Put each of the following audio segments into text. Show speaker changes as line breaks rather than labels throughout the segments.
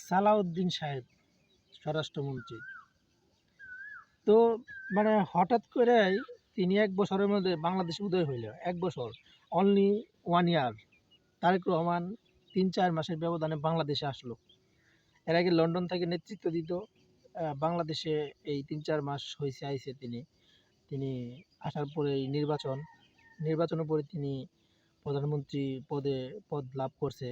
সালাউদ্দিন সাহেব স্বরাষ্ট্রমন্ত্রী। তো মানে হঠাৎ করেই তিনি ১ বছরের মধ্যে বাংলাদেশে উদয় হইল। ১ বছর, অনলি 1 ইয়ার। তারেক রহমান ৩-৪ মাসের ব্যবধানে বাংলাদেশে আসলো। এর আগে লন্ডন থেকে নেতৃত্ব দিত। বাংলাদেশে এই ৩-৪ মাস হইছে আইছে তিনি। তিনি আসার পরেই নির্বাচনের পরে তিনি প্রধানমন্ত্রী পদ লাভ করছে।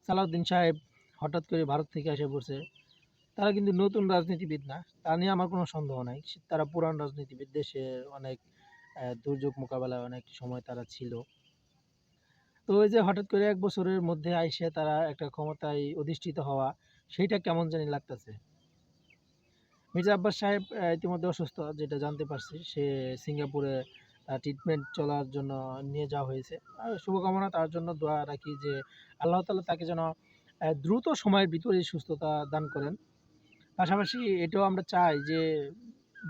সালাউদ্দিন সাহেব হঠাৎ করে ভারত থেকে এসে পড়ছে। তারা কিন্তু নতুন রাজনীতিবিদ না। তা নিয়ে আমার কোনো সন্দেহ নাই। তারা পুরান রাজনীতিবিদ। দেশে অনেক দুর্যোগ মোকাবেলায় অনেক সময় তারা ছিল। তো ওই যে হঠাৎ করে ১ বছরের মধ্যে আইসে তারা একটা ক্ষমতায় অধিষ্ঠিত হওয়া, সেইটা কেমন জানি লাগতেছে। মির্জা আব্বাস সাহেব ইতিমধ্যে অসুস্থ, যেটা জানতে পারছি। সে সিঙ্গাপুরে ট্রিটমেন্ট চলার জন্য নিয়ে যাওয়া হয়েছে। আর শুভকামনা, তার জন্য দোয়া রাখি যে আল্লাহ তাআলা তাকে যেন দ্রুত সময়ের ভিতরেই সুস্থতা দান করেন। পাশাপাশি এটাও আমরা চাই যে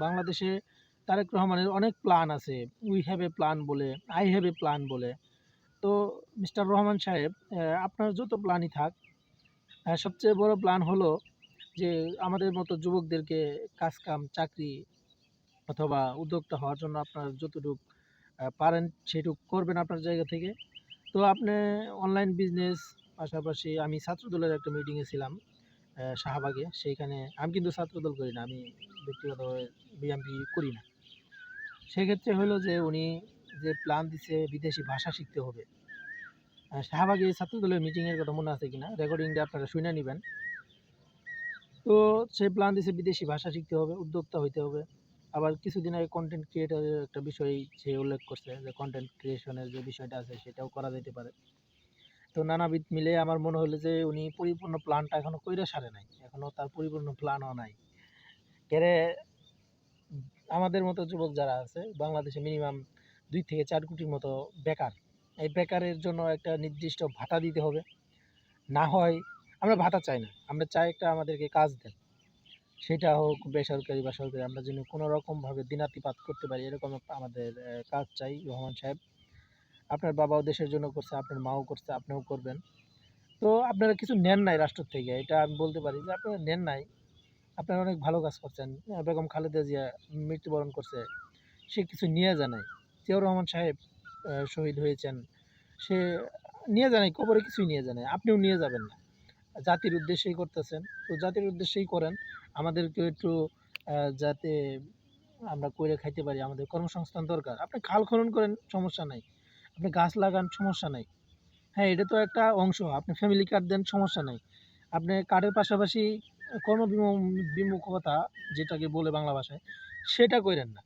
বাংলাদেশে তারেক রহমানের অনেক প্ল্যান আছে। উই হ্যাভ এ প্ল্যান বলে, আই হ্যাভ এ প্ল্যান বলে। তো মিস্টার রহমান সাহেব, আপনার যত প্ল্যানই থাক, সবচেয়ে বড় প্ল্যান হলো যে আমাদের মতো যুবকদেরকে কাজ কাম, চাকরি অথবা উদ্যোক্তা হওয়ার জন্য আপনার যতটুক পারেন সেটুক করবেন আপনার জায়গা থেকে। তো আপনি অনলাইন বিজনেস, পাশাপাশি আমি ছাত্রদলের একটা মিটিংয়ে ছিলাম শাহবাগে। সেইখানে আমি কিন্তু ছাত্রদল করি না, আমি ব্যক্তিগতভাবে বিএনপি করি না। সেক্ষেত্রে হলো যে উনি যে প্ল্যান দিছে বিদেশি ভাষা শিখতে হবে। শাহবাগে ছাত্রদলের মিটিংয়ের কথা মনে আছে কিনা, রেকর্ডিংটা আপনারা শুনে নেবেন। তো সে প্ল্যান দিছে বিদেশি ভাষা শিখতে হবে, উদ্যোক্তা হইতে হবে। আবার কিছুদিন আগে কন্টেন্ট ক্রিয়েটরের একটা বিষয় সে উল্লেখ করছে যে কন্টেন্ট ক্রিয়েশনের যে বিষয়টা আছে সেটাও করা যেতে পারে। তো নানাবিধ মিলে আমার মনে হলো যে উনি পরিপূর্ণ প্ল্যানটা এখনো কইরা সারে নাই। এখনো তার পরিপূর্ণ প্ল্যানও নাই। এরে আমাদের মতো যুবক যারা আছে বাংলাদেশে মিনিমাম ২ থেকে ৪ কোটির মতো বেকার। এই বেকারের জন্য একটা নির্দিষ্ট ভাতা দিতে হবে। না হয় আমরা ভাতা চাই না। আমরা চাই একটা আমাদেরকে কাজ দেন। সেটা হোক বেসরকারি বা সরকারি, আমরা যেন কোনো রকমভাবে দিনাতিপাত করতে পারি, এরকম একটা আমাদের কাজ চাই। রহমান সাহেব, আপনার বাবাও দেশের জন্য করছে, আপনার মাও করছে, আপনিও করবেন। তো আপনারা কিছু নেন নাই রাষ্ট্র থেকে, এটা আমি বলতে পারি যে আপনারা নেন নাই। আপনারা অনেক ভালো কাজ করছেন। বেগম খালেদা জিয়া মৃত্যুবরণ করছে, সে কিছু নিয়ে যায় নাই। জিয়াউর রহমান সাহেব শহীদ হয়েছেন, সে নিয়ে যায় নাই, কবরে কিছুই নিয়ে যায় নাই। আপনিও নিয়ে যাবেন না। জাতির উদ্দেশ্যেই করতেছেন, তো জাতির উদ্দেশ্যেই করেন। আমাদেরকেও একটু যাতে আমরা কইরে খাইতে পারি, আমাদের কর্মসংস্থান দরকার। আপনি খাল খনন করেন, সমস্যা নাই। আপনি গাছ লাগান, সমস্যা নাই। হ্যাঁ, এটা তো একটা অংশ। আপনি ফ্যামিলি কার্ড দেন, সমস্যা নাই। আপনি কার্ডের পাশাপাশি বিমুখতা, যেটাকে বলে বাংলা ভাষায়, সেটা কইরেন না।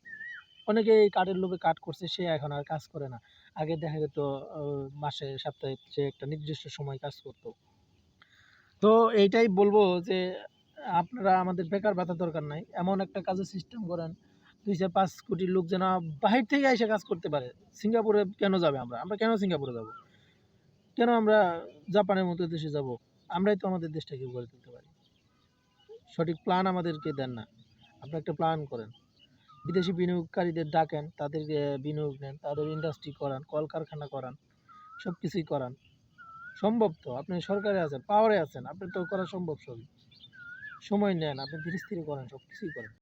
অনেকে এই কার্ডের লোভে কাজ করছে, সে এখন আর কাজ করে না। আগে দেখা যেত মাসে, সপ্তাহে সে একটা নির্দিষ্ট সময় কাজ করত। তো এইটাই বলবো যে আপনারা, আমাদের বেকার ভাতা দরকার নাই। এমন একটা কাজের সিস্টেম করেন ২-৫ কোটির লোক যেন বাহির থেকে এসে কাজ করতে পারে। সিঙ্গাপুরে কেন যাবে আমরা? আমরা কেন সিঙ্গাপুরে যাব? কেন আমরা জাপানের মতো দেশে যাব? আমরাই তো আমাদের দেশটাকে গড়ে তুলতে পারি। সঠিক প্ল্যান আমাদেরকে দেন না। আপনি একটা প্ল্যান করেন। বিদেশি বিনিয়োগকারীদের ডাকেন, তাদেরকে বিনিয়োগ নেন, তাদের ইন্ডাস্ট্রি করান, কলকারখানা করান, সব কিছুই করান। সম্ভব তো। আপনি সরকারে আছেন, পাওয়ারে আছেন, আপনার তো করা সম্ভব সবই। সময় নেন, আপনি ধীরে স্থিরে করেন, সব কিছুই করেন।